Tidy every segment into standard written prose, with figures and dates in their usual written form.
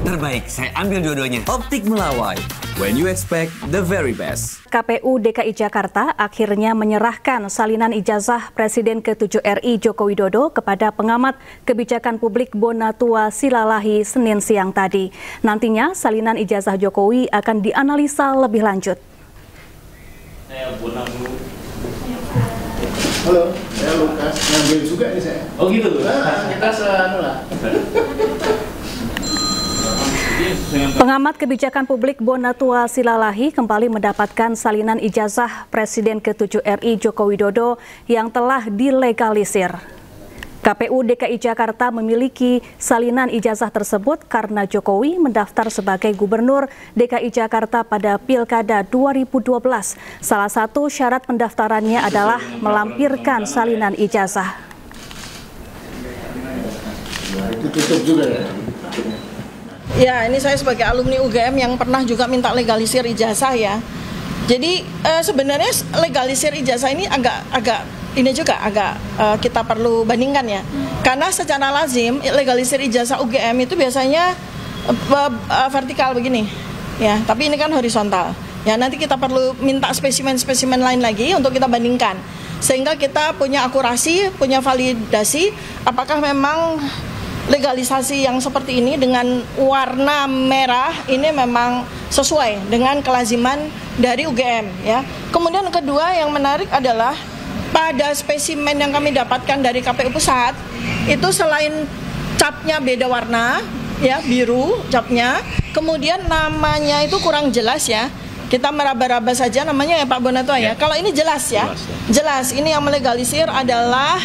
Terbaik, saya ambil dua-duanya. Optik Melawai, when you expect the very best. KPU DKI Jakarta akhirnya menyerahkan salinan ijazah Presiden ke-7 RI Joko Widodo kepada pengamat kebijakan publik Bonatua Silalahi Senin siang tadi. Nantinya salinan ijazah Jokowi akan dianalisa lebih lanjut. Halo, saya Lukas. Ngambil juga nih saya. Oh gitu tuh? Kita lah. Pengamat kebijakan publik Bonatua Silalahi kembali mendapatkan salinan ijazah Presiden ke-7 RI Joko Widodo yang telah dilegalisir. KPU DKI Jakarta memiliki salinan ijazah tersebut karena Jokowi mendaftar sebagai Gubernur DKI Jakarta pada Pilkada 2012. Salah satu syarat pendaftarannya adalah melampirkan salinan ijazah. Ditutup juga ya? Ya, ini saya sebagai alumni UGM yang pernah juga minta legalisir ijazah ya. Jadi sebenarnya legalisir ijazah ini agak kita perlu bandingkan ya. Karena secara lazim legalisir ijazah UGM itu biasanya vertikal begini. Ya, tapi ini kan horizontal. Ya, nanti kita perlu minta spesimen-spesimen lain lagi untuk kita bandingkan. Sehingga kita punya akurasi, punya validasi apakah memang legalisasi yang seperti ini dengan warna merah ini memang sesuai dengan kelaziman dari UGM ya. Kemudian kedua yang menarik adalah pada spesimen yang kami dapatkan dari KPU Pusat itu selain capnya beda warna ya, biru capnya, kemudian namanya itu kurang jelas ya. Kita meraba-raba saja namanya ya Pak Bonatua ya. Kalau ini jelas ya. Jelas ini yang melegalisir adalah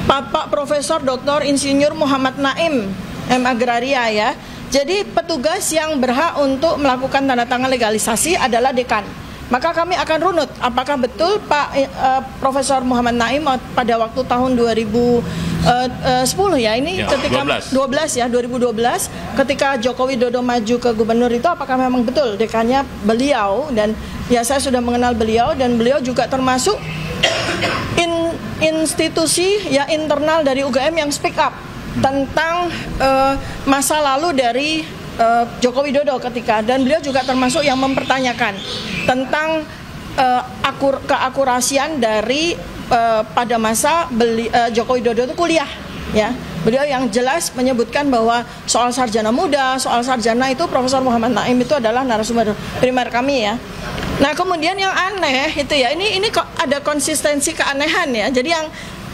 Bapak Profesor Dr. Insinyur Muhammad Naim M. Agraria ya. Jadi petugas yang berhak untuk melakukan tanda tangan legalisasi adalah dekan. Maka kami akan runut apakah betul Pak Profesor Muhammad Naim pada waktu tahun 2010 ya, ini ya, ketika 2012 ketika Joko Widodo maju ke gubernur itu apakah memang betul dekannya beliau, dan ya saya sudah mengenal beliau dan beliau juga termasuk institusi ya internal dari UGM yang speak up tentang masa lalu dari Joko Widodo ketika, dan beliau juga termasuk yang mempertanyakan tentang keakurasian dari pada masa Joko Widodo itu kuliah ya. Beliau yang jelas menyebutkan bahwa soal sarjana muda, soal sarjana itu Profesor Muhammad Naim itu adalah narasumber primer kami ya. Nah kemudian yang aneh itu ya, ini kok ada konsistensi keanehan ya. Jadi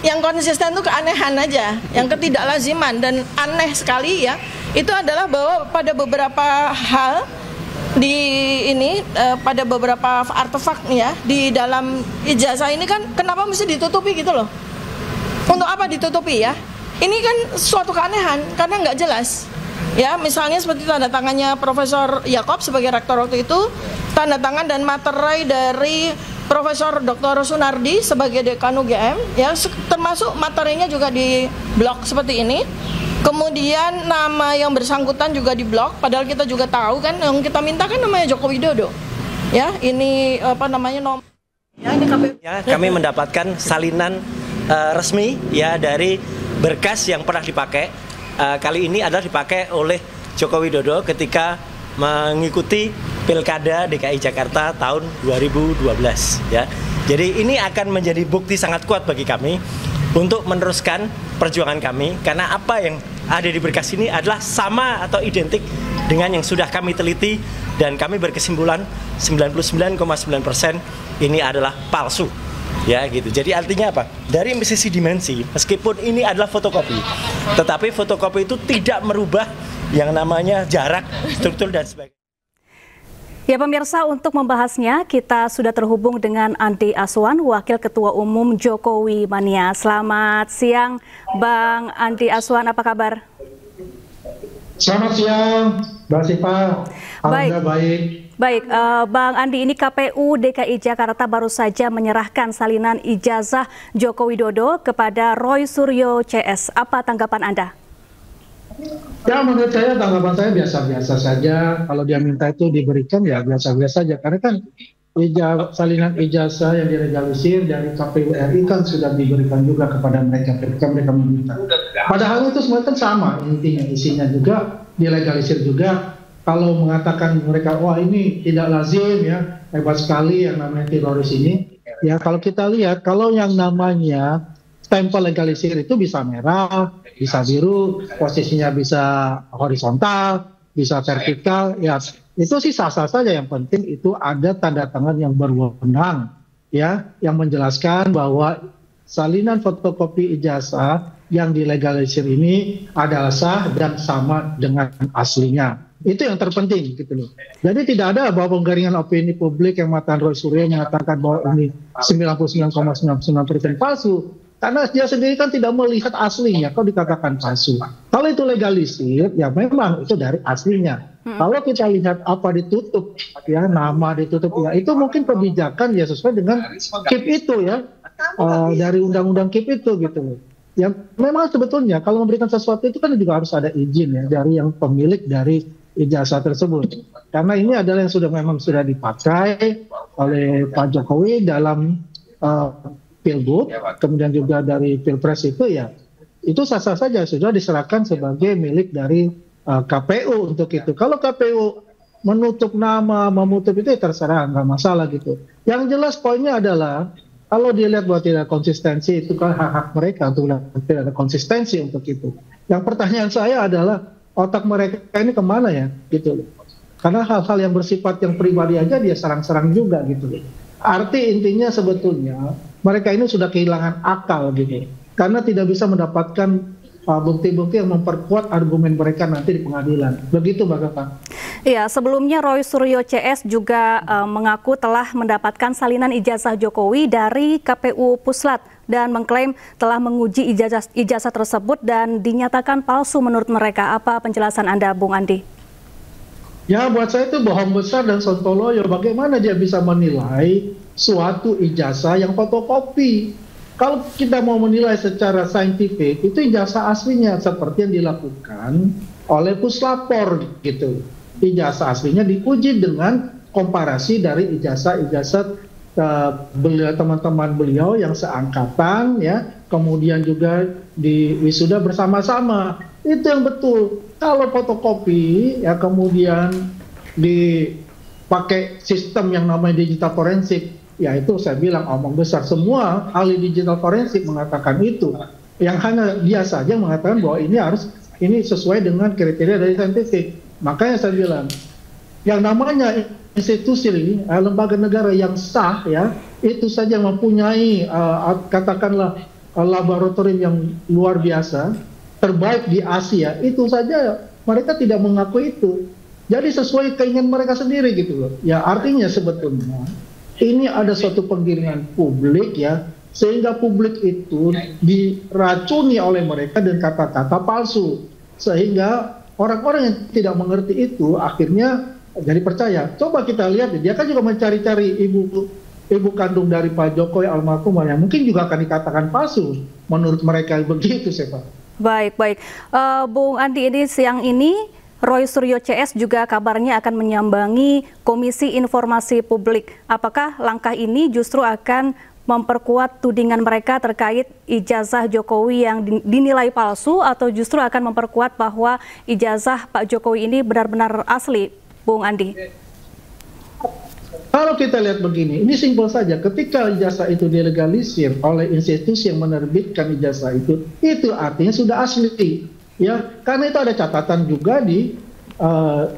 yang konsisten itu keanehan aja, yang ketidaklaziman dan aneh sekali ya. Itu adalah bahwa pada beberapa hal di ini pada beberapa artefak ya di dalam ijazah ini kan kenapa mesti ditutupi gitu loh? Untuk apa ditutupi ya? Ini kan suatu keanehan karena nggak jelas. Ya, misalnya seperti tanda tangannya Profesor Yakob sebagai rektor waktu itu, tanda tangan dan materai dari Profesor Dr. Sunardi sebagai dekan UGM, ya termasuk materinya juga di blok seperti ini. Kemudian nama yang bersangkutan juga di blok, padahal kita juga tahu kan yang kita minta kan namanya Joko Widodo. Ya, ini apa namanya nomor. Ya, ini KPU. Ya, kami mendapatkan salinan resmi ya dari berkas yang pernah dipakai. Kali ini adalah dipakai oleh Joko Widodo ketika mengikuti Pilkada DKI Jakarta tahun 2012 ya. Jadi ini akan menjadi bukti sangat kuat bagi kami untuk meneruskan perjuangan kami, karena apa yang ada di berkas ini adalah sama atau identik dengan yang sudah kami teliti, dan kami berkesimpulan 99,9% ini adalah palsu. Ya gitu. Jadi artinya apa? Dari sisi dimensi, meskipun ini adalah fotokopi, tetapi fotokopi itu tidak merubah yang namanya jarak, struktur dan sebagainya. Ya pemirsa, untuk membahasnya kita sudah terhubung dengan Andi Aswan, Wakil Ketua Umum Jokowi Mania. Selamat siang Bang Andi Aswan, apa kabar? Selamat siang Mbak Sipa, alhamdulillah baik. Baik, Bang Andi, ini KPU DKI Jakarta baru saja menyerahkan salinan ijazah Joko Widodo kepada Roy Suryo CS. Apa tanggapan Anda? Ya, menurut saya tanggapan saya biasa-biasa saja. Kalau dia minta itu diberikan ya biasa-biasa saja. Karena kan salinan ijazah yang dilegalisir dari KPU RI kan sudah diberikan juga kepada mereka ketika mereka meminta. Padahal itu semua kan sama intinya, isinya juga dilegalisir juga. Kalau mengatakan mereka, wah ini tidak lazim ya, hebat sekali yang namanya teroris ini. Ya kalau kita lihat, kalau yang namanya stempel legalisir itu bisa merah, bisa biru, posisinya bisa horizontal, bisa vertikal, ya itu sih sah-sah saja. Yang penting itu ada tanda tangan yang berwenang, ya, yang menjelaskan bahwa salinan fotokopi ijazah yang dilegalisir ini adalah sah dan sama dengan aslinya. Itu yang terpenting gitu loh. Jadi tidak ada bahwa penggaringan opini publik yang mengatakan Roy Suryo mengatakan bahwa ini 99,99% palsu. Karena dia sendiri kan tidak melihat aslinya, kalau dikatakan palsu. Kalau itu legalisir, ya memang itu dari aslinya. Kalau kita lihat apa ditutup, ya nama ditutup, ya itu mungkin kebijakan ya sesuai dengan KIP itu ya, dari undang-undang KIP itu gitu loh. Ya memang sebetulnya kalau memberikan sesuatu itu kan juga harus ada izin ya dari yang pemilik dari ijazah tersebut. Karena ini adalah yang memang sudah dipakai oleh Pak Jokowi dalam Pilgub, kemudian juga dari Pilpres itu ya, itu sah-sah saja sudah diserahkan sebagai milik dari KPU untuk itu. Kalau KPU menutup nama, memutup itu ya terserah, nggak masalah gitu. Yang jelas poinnya adalah kalau dilihat bahwa tidak konsistensi, itu kan hak-hak mereka untuk tidak ada konsistensi untuk itu. Yang pertanyaan saya adalah otak mereka ini kemana ya gitu. Karena hal-hal yang bersifat yang pribadi aja dia serang-serang juga gitu. Arti intinya sebetulnya mereka ini sudah kehilangan akal gitu. Karena tidak bisa mendapatkan bukti-bukti yang memperkuat argumen mereka nanti di pengadilan. Begitu Mbak Gata. Iya, sebelumnya Roy Suryo CS juga mengaku telah mendapatkan salinan ijazah Jokowi dari KPU Puslat dan mengklaim telah menguji ijazah tersebut dan dinyatakan palsu menurut mereka. Apa penjelasan Anda, Bung Andi? Ya, buat saya itu bohong besar dan sontoloyo. Bagaimana dia bisa menilai suatu ijazah yang fotokopi? Kalau kita mau menilai secara saintifik, itu ijazah aslinya seperti yang dilakukan oleh Puslapor gitu. Ijazah aslinya diuji dengan komparasi dari ijazah-ijazah teman-teman beliau yang seangkatan ya, kemudian juga di wisuda bersama-sama. Itu yang betul. Kalau fotokopi ya kemudian dipakai sistem yang namanya digital forensik, ya itu saya bilang omong besar. Semua ahli digital forensik mengatakan itu. Yang hanya dia saja mengatakan bahwa ini sesuai dengan kriteria dari saintifik. Makanya saya bilang, yang namanya institusi ini, lembaga negara yang sah ya, itu saja mempunyai katakanlah laboratorium yang luar biasa, terbaik di Asia, itu saja mereka tidak mengakui itu. Jadi sesuai keinginan mereka sendiri gitu loh. Ya artinya sebetulnya ini ada suatu penggiringan publik ya, sehingga publik itu diracuni oleh mereka dengan kata-kata palsu. Sehingga orang-orang yang tidak mengerti itu akhirnya jadi percaya. Coba kita lihat, dia kan juga mencari-cari ibu kandung dari Pak Jokowi almarhum yang mungkin juga akan dikatakan palsu menurut mereka begitu, Pak. Baik. Bung Andi, ini siang ini Roy Suryo CS juga kabarnya akan menyambangi Komisi Informasi Publik. Apakah langkah ini justru akan memperkuat tudingan mereka terkait ijazah Jokowi yang dinilai palsu atau justru akan memperkuat bahwa ijazah Pak Jokowi ini benar-benar asli, Bung Andi? Kalau kita lihat begini, ini simpel saja. Ketika ijazah itu dilegalisir oleh institusi yang menerbitkan ijazah itu artinya sudah asli. Ya, karena itu ada catatan juga di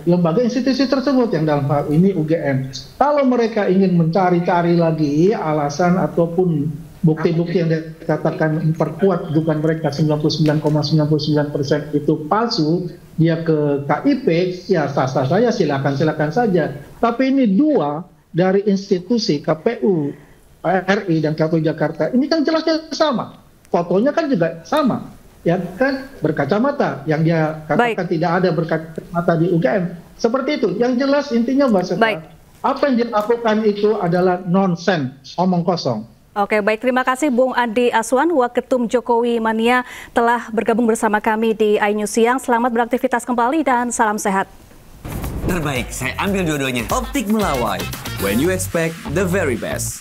lembaga institusi tersebut yang dalam hal ini UGM. Kalau mereka ingin mencari-cari lagi alasan ataupun bukti-bukti yang dikatakan memperkuat dugaan mereka 99,99% itu palsu, dia ke KIP, ya sah-sah saja, silakan saja. Tapi ini dua dari institusi KPU RI dan KPU Jakarta, ini kan jelasnya sama, fotonya kan juga sama, ya kan, berkacamata. Yang dia katakan tidak ada berkacamata di UGM, seperti itu. Yang jelas intinya Mbak Seta, apa yang dilakukan itu adalah nonsens, omong kosong. Oke, baik. Terima kasih Bung Andi Aswan, Waketum Jokowi Mania, telah bergabung bersama kami di iNews Siang. Selamat beraktivitas kembali dan salam sehat. Terbaik, saya ambil dua-duanya. Optik Melawai, when you expect the very best.